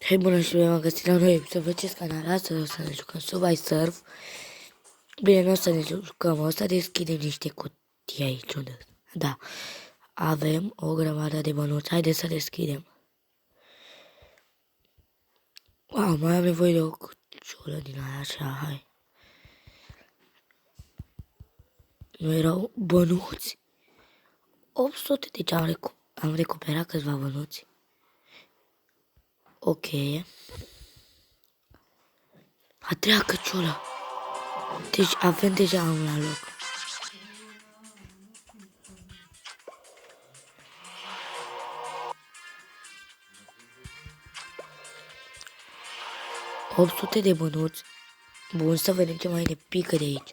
Hei, bună și bine am găsit la noi episod pe acest canal. Astăzi o să ne jucăm Subway Surf. Bine, nu o să ne jucăm, o să deschidem niște cutii aici unde. Da, avem o grămadă de bănuți, haideți să deschidem. Wow, mai am nevoie de o cuciulă din aia, așa, hai. Nu erau bănuți. 800, deci am recuperat câțiva bănuți. Ok. A treia căciulă. Deci avem deja unul la loc. $800 de bănuți. Bun, să vedem ce mai ne pică de aici.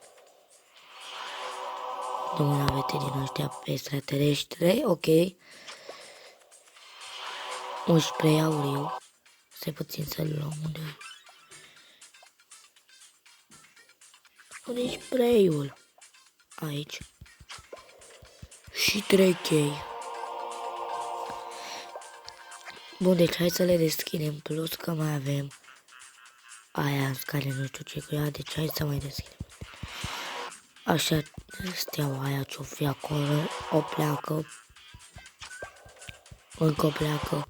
Două navete din ăștia extraterestre, ok. Un spray auriu. Stai puțin să-l luăm unde. Unde-i spray-ul? Aici. Și 3 chei. Bun, deci hai să le deschidem. Plus că mai avem aia care nu știu ce cu ea, deci hai să mai deschidem. Așa, steaua aia ce-o fi acolo, o pleacă. Încă o pleacă.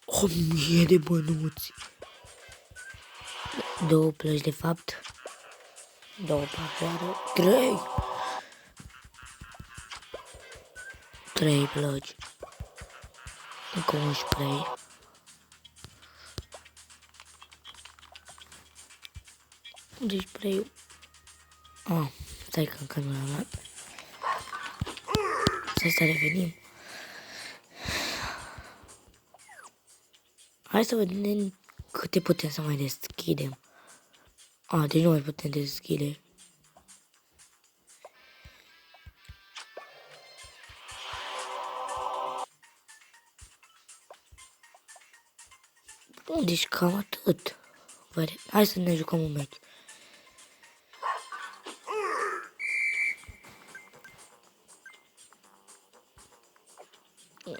1000 de bănuți. 2 plăci de fapt. 2 papoare. 3 plăci. Încă un spray. Unde-i spray-ul? Stai că încă nu l-am luat. Stai să revenim. Hai să vedem câte putem să mai deschidem. Deci nu mai putem deschide. Bun, deci cam atât. Hai să ne jucăm un meci.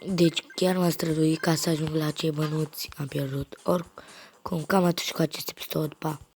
Deci chiar m-a străduit ca să ajung la cei bănuți. Am pierdut. Oricum, cam atât cu acest episod. Pa!